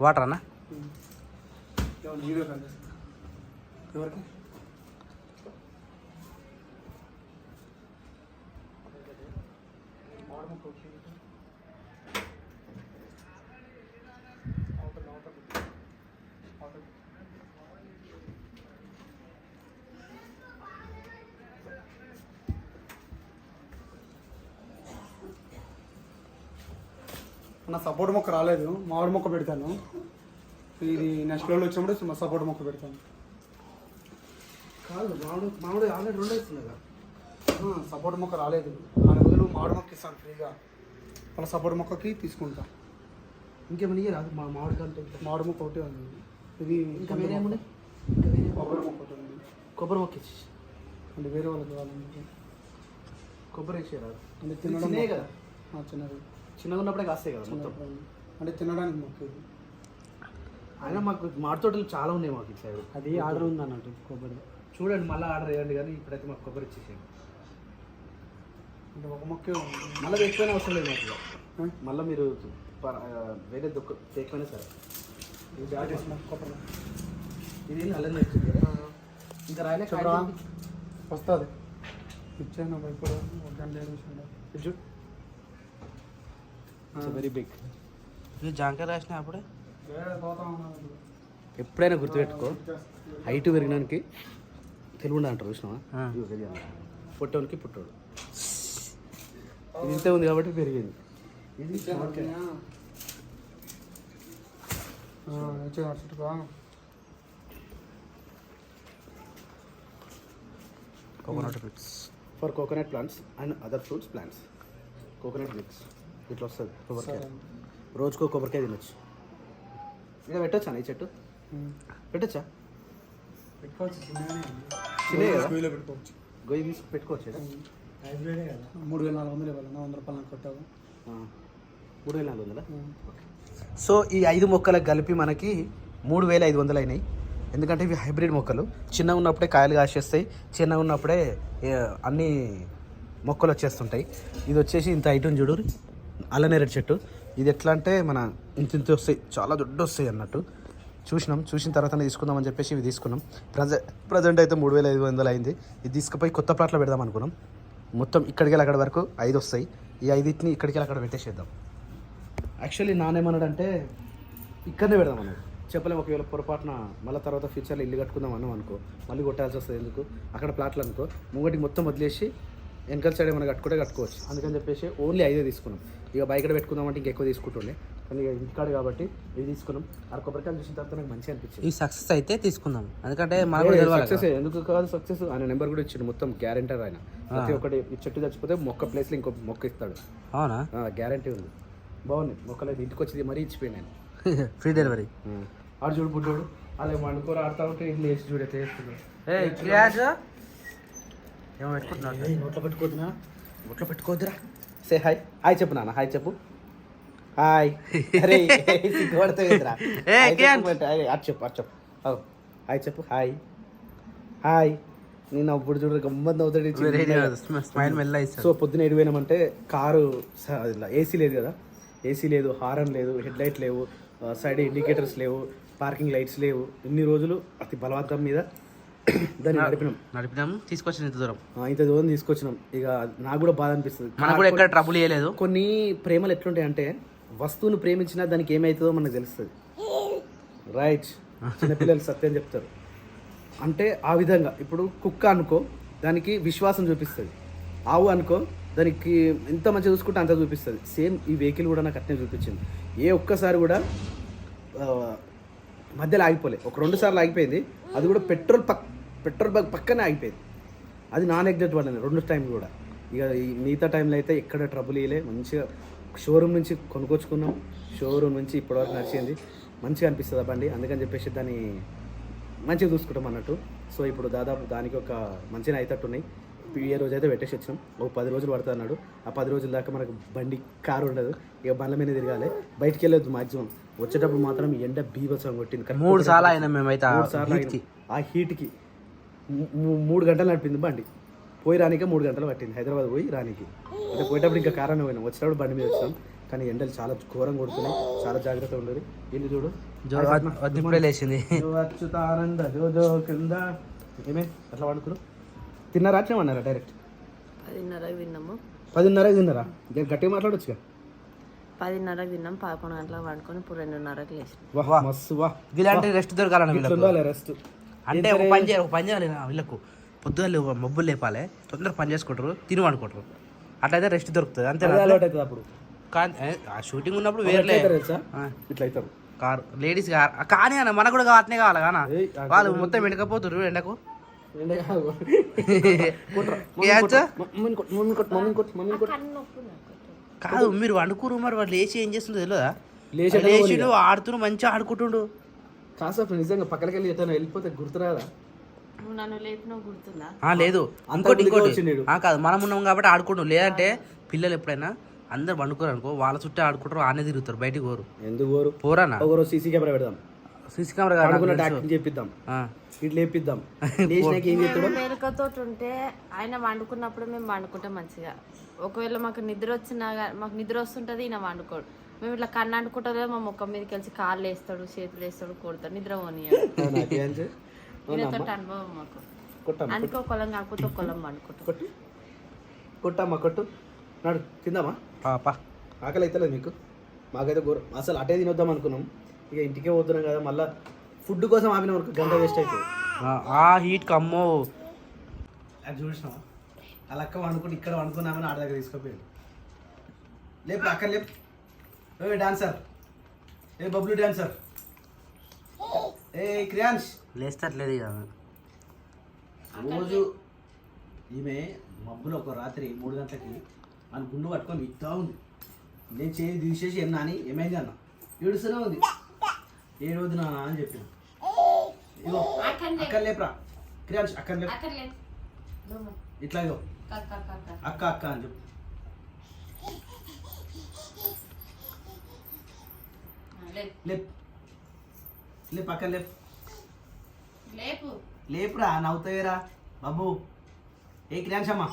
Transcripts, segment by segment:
Water అన్న ఎవరికి నా సపోర్ట్ మొక్క రాలేదు, మామిడి మొక్క పెడతాను. ఇది నెక్స్ట్ లెవెల్ వచ్చినప్పుడు సపోర్ట్ మొక్క పెడతాను. కాదు మామిడి ఆల్రెడీ 2 వేస్తుంది కదా. సపోర్ట్ మొక్క రాలేదు, దాని బదులు మామిడి మొక్క ఇస్తాను ఫ్రీగా. అలా సపోర్ట్ మొక్కకి తీసుకుంటా. ఇంకేమన్నా రాదు మామిడి కంటే మామిడి మొక్క ఒకటే ఉంది. ఇది ఇంకా వేరే ఏముంది? కొబ్బరి మొక్క ఒకటి ఉంది. కొబ్బరి మొక్క ఇచ్చి అంటే వేరే వాళ్ళకి కావాలంటే కొబ్బరి ఇచ్చే రాదు. అంటే తినడం కదా, చిన్నది చిన్నగా ఉన్నప్పుడే కాస్తాయి కదా మొత్తం. అంటే తినడానికి మొక్క ఇది. అయినా మాకు మామిడి తోటలు చాలా ఉన్నాయి మాకు ఇటు సైడ్. అది ఆర్డర్ ఉంది అన్నట్టు కొబ్బరి. చూడండి మళ్ళీ ఆర్డర్ వేయండి, కానీ ఇప్పుడైతే మాకు కొబ్బరి ఇచ్చేసేయండి. అంటే ఒక మొక్కే ఉంది. మళ్ళీ ఎక్కువైనా అవసరం లేదు మాకు. మళ్ళీ మీరు వేరే ఎక్కువైనా సరే కొబ్బరి ఇది అల్లరి వచ్చింది ఇంకా రాయలే వస్తుంది. ఇచ్చాను ఇప్పుడు ఒక గంట నిమిషం. Very big. ఇది జాంకాయ రాసిన అప్పుడే. పోతా ఉన్నాను. ఎప్పుడైనా గుర్తుపెట్టుకో, హైట్ పెరిగినానికి తెలుగు అంటారు చూసినావా, పుట్టోనికి పుట్టోడు. ఇది ఇంతే ఉంది కాబట్టి పెరిగింది. ఇది coconut mix for coconut plants and other fruits plants. Coconut mix ఇట్లా వస్తుంది. కొబ్బరికాయ రోజుకో కొబ్బరికాయ తినొచ్చు. ఇలా పెట్టొచ్చా ఈ చెట్టు? పెట్టచ్చా? పెట్టుకోవచ్చు. చిన్నవి కదా, పెట్టుకోవచ్చు. గొయ్యి తీసి పెట్టుకోవచ్చు. 3,400 ఇవ్వాలి. 100 రూపాయలు నాకు కొట్టావు. 3,400. సో ఈ 5 మొక్కలకు కలిపి మనకి 3,500 అయినాయి. ఎందుకంటే ఇవి హైబ్రిడ్ మొక్కలు. చిన్నగా ఉన్నప్పుడే కాయలు కాసేస్తాయి, చిన్నగా ఉన్నప్పుడే అన్ని మొక్కలు వచ్చేస్తుంటాయి. ఇది వచ్చేసి ఇంత ఐటమ్ చూడు, అల్లనేరేడు చెట్టు. ఇది ఎట్లా అంటే మన ఇంత వస్తాయి, చాలా దొడ్డు వస్తాయి అన్నట్టు. చూసిన తర్వాతనే తీసుకుందామని చెప్పేసి ఇవి తీసుకున్నాం. ప్రజెంట్ అయితే 3,500 అయింది. ఇది తీసుకుపోయి కొత్త ప్లాట్లో పెడదాం అనుకున్నాం. మొత్తం ఇక్కడికి అక్కడ వరకు 5 వస్తాయి. ఈ 5ని ఇక్కడికి అక్కడ పెట్టేసేద్దాం. యాక్చువల్లీ నానేమన్నాడంటే ఇక్కడనే పెడదాం అన్నాడు. చెప్పలేము, ఒకవేళ పొరపాటున మళ్ళీ తర్వాత ఫ్యూచర్లో ఇల్లు కట్టుకుందాం అన్నాం అనుకో, మళ్ళీ కొట్టాల్సి వస్తుంది. ఎందుకు అక్కడ ప్లాట్లు అనుకో, ముంగటికి మొత్తం వదిలేసి వెనకాల సైడ్ ఏమైనా కట్టుకోవచ్చు. అందుకని చెప్పేసి ఓన్లీ 5 తీసుకున్నాం. ఇక బయట పెట్టుకుందామంటే ఇంకెక్కువ తీసుకుంటుండే, కానీ ఇక ఇంటికాడు కాబట్టి ఇది తీసుకున్నాం. ఆ కొబ్బరికాయలు చూసిన తర్వాత నాకు మంచిగా అనిపించింది. ఈ సక్సెస్ అయితే తీసుకుందాం, ఎందుకంటే సక్సెస్ ఎందుకు కాదు, సక్సెస్ ఆయన నెంబర్ కూడా ఇచ్చిండు, మొత్తం గ్యారెంటర్ ఆయన. ప్రతి ఒక్కటి ఈ చెట్టు చచ్చిపోతే మొక్క ప్లేస్లో ఇంకో మొక్క ఇస్తాడు. అవునా? గ్యారెంటీ ఉంది. బాగుంది మొక్కలు అయితే. ఇంటికి వచ్చి మరీ ఇచ్చిపోయాను నేను. Free delivery. ఆడు చూడు బుడ్డోడు అలా వండుకోరు ఆడుతూ ఉంటే ఇల్లు వేసి చూడైతే వేస్తున్నాడు. ఏమో పెట్టుకుంటున్నావు? నోట్లో పెట్టుకోవద్దురా. Say hi. హాయ్ చెప్పు నాన్న, హాయ్ చెప్పు. హాయ్. అరే సిగ్గుపడతావురా. అటు చెప్పు. హాయ్ చెప్పు. Hi hi. నేను అప్పుడు చూడ గమ్మత్ అవుతాడు. స్మైల్ మెల్ల ఇస్తాడు. సో పొద్దున 7 పోయినామంటే కారు ఏసీ లేదు కదా, ఏసీ లేదు, హారన్ లేదు, హెడ్ లైట్ లేవు, సైడ్ ఇండికేటర్స్ లేవు, పార్కింగ్ లైట్స్ లేవు. ఇన్ని రోజులు అతి బలవంతం మీద దాన్ని నడిపినాం, తీసుకొచ్చిన ఇంత దూరం తీసుకొచ్చినాం. ఇక నాకు కూడా బాధ అనిపిస్తుంది. మనకు కూడా ఎక్కడ ట్రబుల్ చేయలేదు. కొన్ని ప్రేమలు ఎట్లుంటాయి అంటే, వస్తువును ప్రేమించినా దానికి ఏమవుతుందో మనకు తెలుస్తుంది. రైట్, చిన్నపిల్లలు సత్యం చెప్తారు. అంటే ఆ విధంగా ఇప్పుడు కుక్క అనుకో, దానికి విశ్వాసం చూపిస్తుంది. ఆవు అనుకో, దానికి ఎంత మంచిగా చూసుకుంటే అంత చూపిస్తుంది. సేమ్ ఈ వెహికల్ కూడా నాకు అట్నే చూపించింది. ఏ ఒక్కసారి కూడా మధ్యలో ఆగిపోలే. ఒక 2 సార్లు ఆగిపోయింది. అది కూడా పెట్రోల్ బంక్ పక్కనే ఆగిపోయింది. అది నాన్ ఎగ్జాక్ట్ పడింది 2 టైంలు కూడా. ఇక ఈ మిగతా టైంలో అయితే ఎక్కడ ట్రబుల్ ఇవ్వలే. మంచిగా షోరూమ్ నుంచి కొనుక్కొచ్చుకున్నాం. షోరూమ్ నుంచి ఇప్పటివరకు నడిచింది. మంచిగా అనిపిస్తుంది ఆ బండి. అందుకని చెప్పేసి దాన్ని మంచిగా చూసుకుంటాం అన్నట్టు. సో ఇప్పుడు దాదాపు దానికి ఒక మంచిగా అయితట్టు ఉన్నాయి. ఏ రోజు అయితే పెట్టేసి వచ్చినాం. ఒక 10 రోజులు పడుతుంది అన్నాడు. ఆ 10 రోజుల దాకా మనకు బండి కారు ఉండదు. ఇక బండ్ల మీద తిరగాలి, బయటికి వెళ్ళొద్దు. మాక్సిమం వచ్చేటప్పుడు మాత్రం ఎండ బీభత్సం కొట్టింది. 3 సార్లు అయినా మేమైతే. 3 సార్లు ఆ హీట్కి 3 గంటలు నడిపింది బండి. పోయి రానికే 3 గంటలు పట్టింది. హైదరాబాద్ పోయి రానికి. అంటే పోయేటప్పుడు ఇంకా కారణం పోయినాం, వచ్చేటప్పుడు బండి మీద వచ్చాం. కానీ ఎండలు చాలా ఘోరంగా కొడుతున్నాయి, చాలా జాగ్రత్తగా ఉండదు. ఇల్లు చూడు ఇప్పుడే లేచింది. జో అచ్యుతానంద జో జో కింద ఏమే అట్లా వండుకురు. తిన్నారా అట్లేమన్నారా డైరెక్ట్? 10:30కి తిన్నాము. 10:30కి తిన్నారా? గట్టిగా మాట్లాడొచ్చుగా. 10:30కి తిన్నాం, 11 గంటలకు వండుకొని ఇప్పుడు 2:30కి లేచి. వా మస్తు వా. ఇలాంటి రెస్ట్ దొరకాలన్న వీళ్ళకు. రెస్ట్ అంటే ఒక పని చేయాలి వీళ్ళకు. పొద్దున్న మబ్బులు లేపాలి, తొందరగా పని చేసుకుంటారు, తిని వండుకుంటారు. అట్లయితే రెస్ట్ దొరుకుతుంది అంతే. అలవాటు అవుతుంది అప్పుడు. కానీ ఆ షూటింగ్ ఉన్నప్పుడు వేరే ఇట్లా అవుతారు కార్ లేడీస్ కానీ అన్న మనకు కూడా అట్నే కావాలి కానా. వాళ్ళు మొత్తం ఎండకపోతున్నారు ఎండకు. కాదు మీరు వండుకురు, మరి వాళ్ళు లేచి ఏం చేస్తుందో తెలియదా? లేచి ఆడుతున్నారు, మంచిగా ఆడుకుంటుండు. కాసేపు నిజంగా పక్కనకి వెళ్ళి ఎట్లా వెళ్ళిపోతే గుర్తురాదా? నువ్వు నన్ను లేపినా గుర్తుందా? లేదు ఇంకోటి కాదు, మనం ఉన్నాం కాబట్టి ఆడుకుంటాం. లేదంటే పిల్లలు ఎప్పుడైనా అందరు వండుకోరు అనుకో, వాళ్ళ చుట్టూ ఆడుకుంటారు, ఆనే తిరుగుతారు, బయటికి పోరు. ఎందుకు పోరు? పోరానా? సీసీ కెమెరా పెడదాం, సీసీ కెమెరా చెప్పిద్దాం, ఇట్లా లేపిద్దాం. మేలుకతో ఉంటే ఆయన వండుకున్నప్పుడు మేము వండుకుంటాం మంచిగా. ఒకవేళ మాకు నిద్ర వస్తుంటది, ఈయన వండుకోడు. మేము ఇట్లా కన్ను అంటుకుంటుందో మా ముఖం మీదకి వెళ్ళి కాళ్ళు వేస్తాడు, చేతులు వేస్తాడు, కొడతాడు, నిద్ర పోనీయాడు. అనుభవం మాకు. అందుకే ఒకళ్ళం కాకపోతే ఒకళ్ళం వండుకుంటాం. కొట్టమ్మా కొట్టు, నాడు తిందామా? ఆకలి అవుతలేదు మీకు? మాకైతే అసలు అటే తినొద్దాం అనుకున్నాం, ఇక ఇంటికే పోతున్నాం కదా, మళ్ళీ ఫుడ్ కోసం ఆపిన వరకు గంట వేస్ట్ అవుతుంది. ఆ హీట్ కమ్మో. అది చూసినావా, అలా అక్క వండుకుని ఇక్కడ వండుకున్నామని ఆడ దగ్గర తీసుకుపోయాడు. లేపు అక్కడ లేపు. ఏ డాన్సర్, ఏ బబ్లు డాన్సర్, ఏ క్రియాన్స్ లేస్తట్లేదు ఇక. రోజు ఈమె మబ్బులో ఒక రాత్రి 3 గంటలకి మన గుండు పట్టుకొని ఇస్తా ఉంది. నేను చేయి తీసేసి ఏమన్నా అని ఏమైంది అన్న, ఏడుస్తూనే ఉంది. ఏ రోజు నా అని చెప్పిన. ఇగో అక్కడ లేపురా క్రియాన్స్, అక్కడ లేపు, ఇట్లా ఇగో అక్క అక్క అని చెప్పు. లేపు లేపు అక్కడ లేపు, లేపురా, నవ్వుతాయిరా బాబు. ఏ క్రియాంశమ్మ,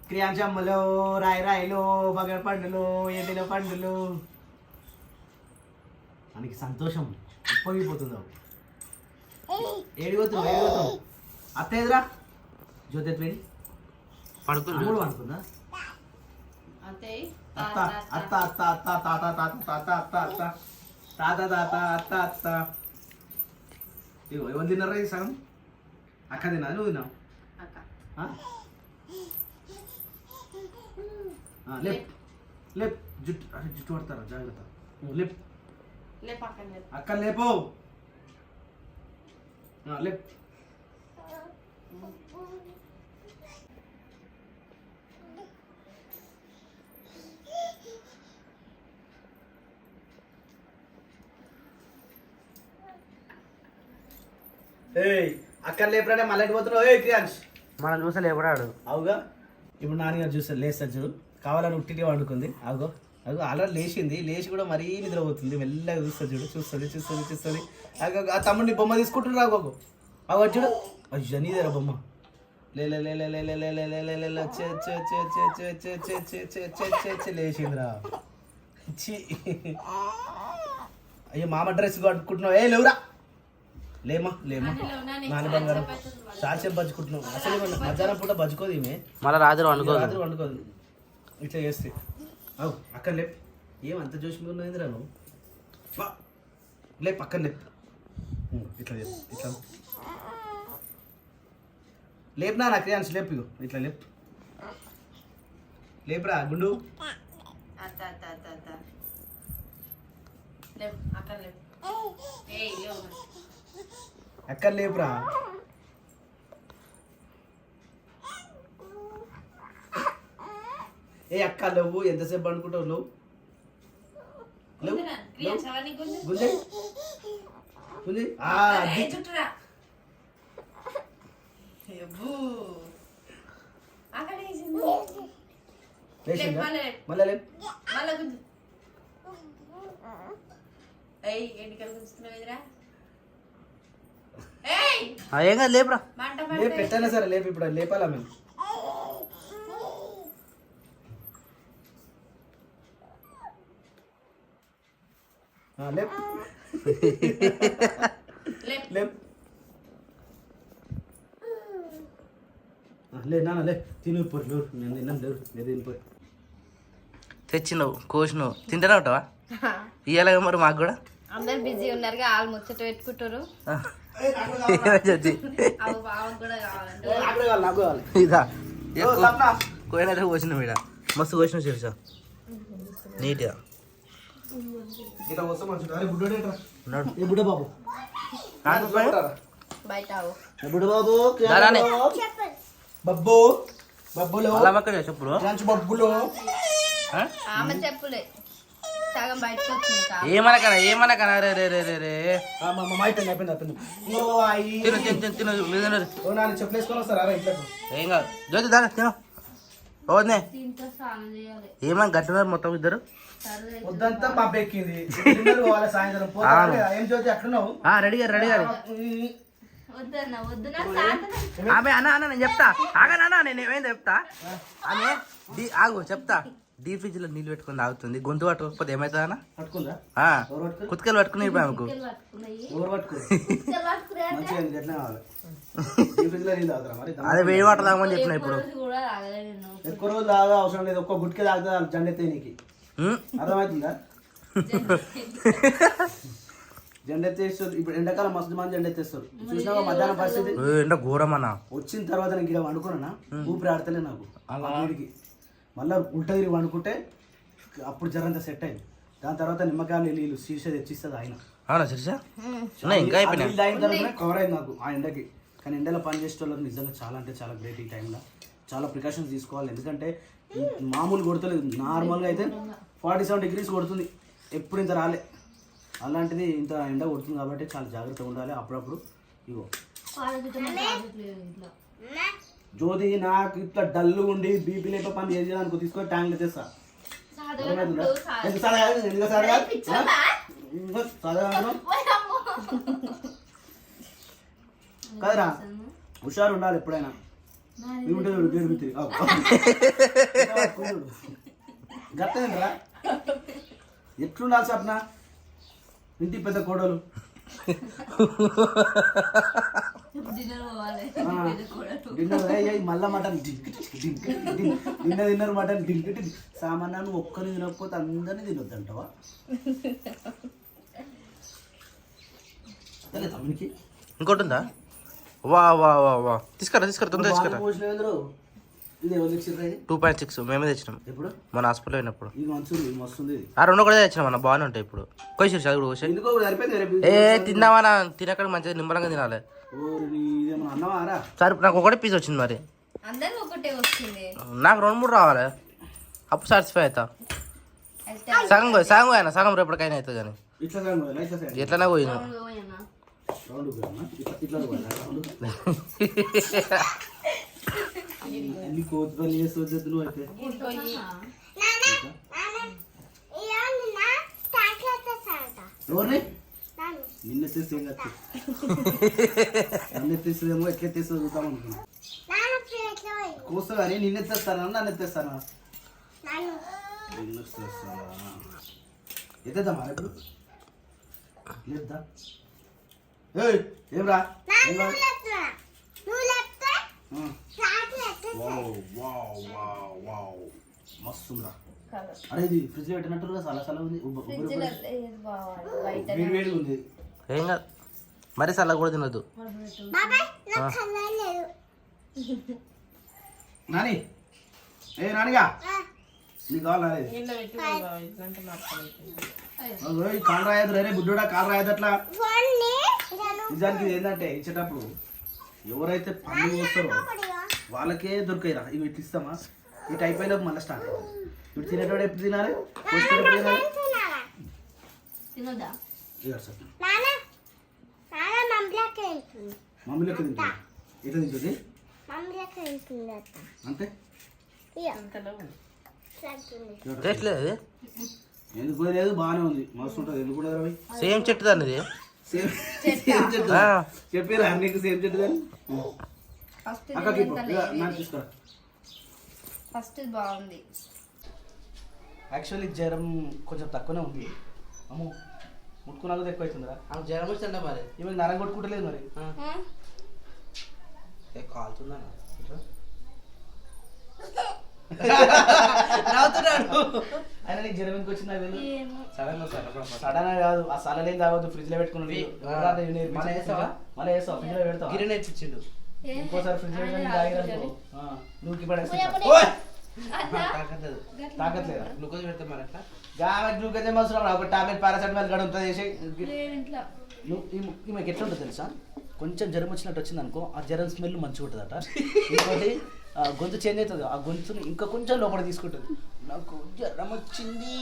క్రియాంశమ్మలో రాయిలో పగడ పండులు, ఎండిన పండులు. మనకి సంతోషం ఉప్పొంగిపోతుంది. ఏడిపోతున్నావు అత్త ఎదురా జ్యోతి వేడి పడుకున్నాడు అనుకుందా? అత్త అత్త అత్త అత్త తాత తాత తాత అత్త అత్త తాత తాత అత్త అత్త. ఇగో ఎవరు తిన్నారా ఇది సగం? అక్క తిన్నా, నువ్వు తిన్నావు? లేప్ లేప్, జుట్టు జుట్టు పడతారా, జాగ్రత్త. లేప్ అక్క లేపు, లేప్. ఏయ్ అక్కడ లేపురానే మళ్ళీ పోతున్నావు. ఏ క్రియాన్స్ మనం చూసలే ఎవడాడు అవుగా. ఇప్పుడు నాన్నగారు చూస్తారు, లేస్తారు చూడు, కావాలని ఉట్టిగా వండుకుంది. అగో అగో ఆల్రెడీ లేచింది, లేచి కూడా మరీ నిద్రపోతుంది. మెల్లగా చూస్తుంది చూడు, చూస్తుంది. అగో ఆ తమ్ముడిని బొమ్మ తీసుకుంటున్నారు. అగో అగో చూడు, అయ్యో నీదేరా బొమ్మ. లేచిందిరా. అయ్యో మామ డ్రెస్ కట్టుకుంటున్నావు. ఏ లేవురా, లేమా నాని బంగారం, చాలాసేపు బజ్జుకుంటున్నావు. అసలు మధ్యాహ్నం పూట బజ్జుకోదు ఈమె, మళ్ళీ రాత్రి వండుకోదు. ఇట్లా చేస్తే అవు అక్కడ లేపు. ఏమంత జోషి ఉన్నదిరా నువ్వు? లేపు అక్కడ లేపు, ఇట్లా చెప్పు, ఇట్లా లేపునా నా క్రియాన్స్ లేపు. ఇగో ఇట్లా లేపు, లేపురా గుండు. అక్కడ లేపురా. ఏ అక్క లేవు, ఎంతసేపు అనుకుంటావు? లేవు గుంజే గుంజే. మళ్ళీ లేపు. ఏం కాదు లేపురా. లేపు పెట్టైనా సరే లేపు, ఇప్పుడు లేపాలా మేము? లేప్ లేప్ లే నాన్న లే తిను పోరు లేరు నేను తిన్నాను లేరు నేను తినిపోయి తెచ్చినావు కోసినావు తింటూనే ఉంటావా ఇయ్యాలి మరి మాకు కూడా అందరు బిజీ ఉన్నారు వాళ్ళు ముచ్చట పెట్టుకుంటారు ఇదా కోయినట్టు కోసినావు ఈడ మస్తు కోసినావు తెలుసా నీట్గా ఉన్నాడు బుడ్డ బాబు బయట బుడ్డ బాబు దారానే. బబ్బు బబ్బులో అలా పక్కన చెప్పుడు బబ్బులో ఆమె చెప్పులే సగం బయటకు వచ్చింది ఏమనకనా రే రే రే రే రే అయిపోయింది తిను తిను తిను తిను తిను చెప్పులు వేసుకొని వస్తారా ఇంట్లో ఏం కాదు జ్యోతి దాని తిను ఓనే దీంతో స్నానం చేయాలి ఏమన్నా గట్టినారు మొత్తం ఇద్దరు పొద్దంతా పబ్బు ఎక్కింది డిన్నర్ పోవాలి సాయంత్రం పోవాలి ఏం జ్యోతి ఎక్కడున్నావు రెడీగా రెడీగా వద్దన్నా వద్దునా ఆమె అన్న నేను చెప్తా ఆగనా నేను ఏమైంది చెప్తా ఆమె ఆగు చెప్తా డీ ఫ్రిడ్జ్ లో నీళ్ళు పెట్టుకుని తాగుతుంది గొంతు పట్టుకోకపోతే ఏమవుతుందా అన్న పట్టుకుందా కుత్కలు పట్టుకుని ఆమెకు ఎవరు పట్టుకో మంచిగా ఎట్లా కావాలి ఈ ఫ్రిడ్జ్ లో నీళ్ళు తాగుతారా మరి అదే వేడి వాటర్ తాగమని చెప్పిన ఇప్పుడు కూడా తాగలేదు ఎక్కువ రోజులు తాగా అవసరం లేదు ఒక్క గుట్కే తాగుతా జెండెత్తే నీకు అర్థమవుతుందా జెండెత్తేస్తారు ఇప్పుడు ఎండాకాలం మస్తు మంది జెండెత్తేస్తారు చూసినా మధ్యాహ్నం పరిస్థితి ఎండ ఘోరమన్నా వచ్చిన తర్వాత నేను ఇక్కడ వండుకున్నా ఊపిరి ఆడతలే నాకు వీడికి మళ్ళీ ఉల్టా తిరిగి వండుకుంటే అప్పుడు జరంతా సెట్ అయింది దాని తర్వాత నిమ్మకాయలు నీళ్ళు శీర్ష తెచ్చిస్తుంది ఆయన అవునా శిరీష ఇంకా అయిపోయినా నీళ్ళు తాగిన తర్వాత కవర్ అయింది నాకు ఆ ఎండకి కానీ ఎండలో పని చేసే వాళ్ళకి నిజంగా చాలా అంటే చాలా గ్రేట్ ఈ టైంలో చాలా ప్రికాషన్స్ తీసుకోవాలి ఎందుకంటే మామూలు కొడతలేదు నార్మల్గా అయితే 47 degrees కొడుతుంది ఎప్పుడు ఇంత రాలే అలాంటిది ఇంత ఎండ కొడుతుంది కాబట్టి చాలా జాగ్రత్తగా ఉండాలి అప్పుడప్పుడు ఇగో జ్యోతి నాకు ఇట్లా డల్లు ఉండి బీపీ లేక పని చేసేదానికి తీసుకొని ట్యాంక్లో తెస్తా కదరా హుషారు ఉండాలి ఎప్పుడైనా గట్టేంట్రా ఎట్లుండాలి సప్న ఇంటి పెద్ద కోడలు డిన్నర్ మళ్ళా మటన్ డిన్నర్ మటన్ డింక్ సామాన్య నువ్వు ఒక్కరిని తినకపోతే అందరినీ తినొద్దంటావా తమ్మునికి ఇంకోటి ఉందా వా వా వా వా తీసుకురా తొందర తీసుకురా 2.6 మేమే తెచ్చినాం ఎప్పుడు మన హాస్పిటల్ అయినప్పుడు ఇది మంచిది మస్తుంది ఆ రెండు కూడా తెచ్చినాం అన్న బాగానే ఉంటాయి ఇప్పుడు కోసి చదువు కోసి ఎందుకో సరిపోయింది ఏ తిన్నావా తినక్కడ మంచిగా నిమ్మలంగా తినాలి అన్నవారా సరే నాకు ఒకటే పీస్ వచ్చింది మరి అందరూ ఒకటే వస్తుంది నాకు 2-3 రావాలి అప్పుడు సాటిస్ఫై అవుతా సగం అయినా సగం రేపటికైనా అవుతుంది కానీ ఎట్లనే పోయినా కోతిపల్లి చేసి నువ్వు అయితే ఎవరిని నిన్న తెస్తే నన్ను తెస్తుందేమో ఎట్లా తెస్తా చూద్దాం అనుకున్నా కోస్తా కానీ నిన్న తెస్తానా నన్ను తెస్తానా ఎత్తేద్దామా ఇప్పుడు లేదా ఏం రా మస్తుందా అరే ఇది ఫ్రిడ్జ్ లో పెట్టినట్టుగా చాలా ఉంది వేడి ఉంది ఏం కాదు మరి సల్ల కూడా తినద్దు నాని ఏ నానిగా నీకు కావాలి కాలు రాయదు రే బుద్ధుడా కాలు రాయదు అట్లా నిజానికి ఏంటంటే ఇచ్చేటప్పుడు ఎవరైతే పండుగ వస్తారో వాళ్ళకే దొరికాయిరా ఇవి ఇట్లా ఇస్తామా ఇటు అయిపోయినా మళ్ళీ స్టార్ట్ అవ్వాలి ఇప్పుడు తినేటోడు ఎప్పుడు తినాలి ఎప్పుడు తినాలి మమ్మీ లెక్క తింటుంది ఎట్లా తింటుంది అంతే టేస్ట్ లేదు ఎందుకు లేదు బాగానే ఉంది మస్తు ఉంటుంది ఎందుకు కూడా రవి సేమ్ చెట్టు దాన్ని ఇది సేమ్ చెట్టు చెప్పారా నీకు సేమ్ చెట్టు దాన్ని అక్కకి నాకు తీసుకురా ఫస్ట్ బాగుంది యాక్చువల్లీ జ్వరం కొంచెం తక్కువనే ఉంది అమ్మో ముట్టుకున్నా కూడా ఎక్కువ అవుతుందిరా. ఆమె జ్వరం వచ్చిండ మరి ఈమె నరం కొట్టుకుంటలేదు మరి. కాలుతుందా నవ్వుతున్నాడు. అయినా నీకు జ్వరం ఎందుకు వచ్చింది నాకు తెలియదు. సడన్ గా సార్ సడన్ కాదు, ఆ సలలేం తాగొద్దు, ఫ్రిడ్జ్ లో పెట్టుకున్నాడు. మళ్ళీ వేస్తావా? మళ్ళీ వేస్తావు, ఫ్రిడ్జ్ లో పెడతావు. గిరి నేర్పించిండు. ఇంకోసారి ఫ్రిడ్జ్ లో పెట్టి తాగిరనుకో నువ్వు పడేస్తా. తాకట్లేదా? గ్లూకోజ్ పెడతాం మరి అట్లా. గ్లూకోజ్ ఏం అవసరం రా, ఒక టాబ్లెట్ పారాసెటమాల్ గడ ఉంటుంది వేసి. నువ్వు ఈమెకి ఎట్లా ఉంటుంది తెలుసా, కొంచెం జ్వరం వచ్చినట్టు వచ్చింది అనుకో, ఆ జ్వరం స్మెల్ మంచిగా ఉంటుందట. ఇంకోటి గొంతు చేంజ్ అవుతుంది, ఆ గొంతుని ఇంకా కొంచెం లోపల తీసుకుంటుంది. నాకు జ్వరం వచ్చింది,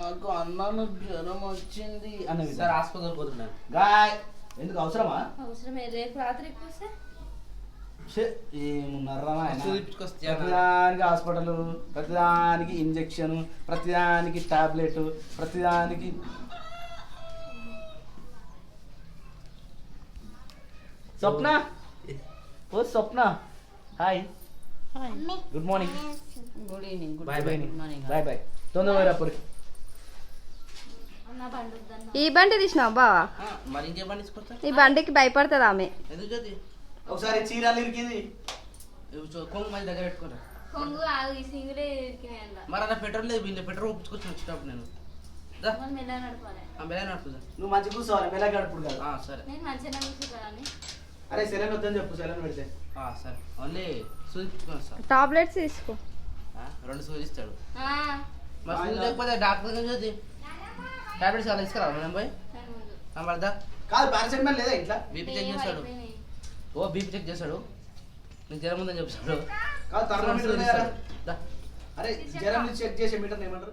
నాకు అన్నాను జ్వరం వచ్చింది అన్నది. సార్ హాస్పిటల్ పోతున్నాను. గాయ్ ఎందుకు అవసరమా? అవసరమే, రేపు రాత్రికి వస్తే ఏమున్నారా చూపించుకొస్తే ప్రతిదానికి హాస్పిటల్, ప్రతిదానికి ఇంజక్షన్, ప్రతిదానికి టాబ్లెట్, ప్రతిదానికి. స్వప్న, ఓ Swapna, hi, good morning, good evening. Bye bye. Bye bye. తొందరగా అప్పటికి ఈ బండి తీసినావు బావా? మరి ఇంకే బండి తీసుకొస్తా? ఈ బండికి భయపడుతుంది ఆమె. ఎందుకు జ్యోతి? ఒకసారి చీరాలు ఇరికింది. కొంగు మళ్ళీ దగ్గర పెట్టుకోరా. కొంగు ఆగు, ఈ సింగిలే ఇరికినాయి అందులో. మరి అలా పెట్రోల్ లేదు, వీళ్ళు పెట్రోల్ ఒప్పుకొచ్చి వచ్చేటప్పుడు నేను మనం ఎలా నడపాలి? బెలా నడుపుదా. నువ్వు మంచి కూర్చోవాలి, మెల్లగా గడుపుడు కాదు. సరే నేను మంచిగా కూర్చోని. అరే సెలైన్ వద్దని చెప్పు, సెలైన్ పెడితే. సరే ఓన్లీ చూపించుకోండి సార్. టాబ్లెట్స్ తీసుకో. 2 సూది ఇస్తాడు. మరి సూది లేకపోతే డాక్టర్ దగ్గర చూసి టాబ్లెట్స్ అలా తీసుకురా మనం పోయి పడదా. కాదు పారాసెటమాల్ లేదా ఇంట్లో? బీపీ చెక్ చేస్తాడు. బీపీ చెక్ చేస్తాడు, నీకు జ్వరం ఉందని చెప్తాడు. కాదు థర్మోమీటర్ లేదా? దా. అరే జ్వరం చెక్ చేసే మీటర్ ఏమంటారు?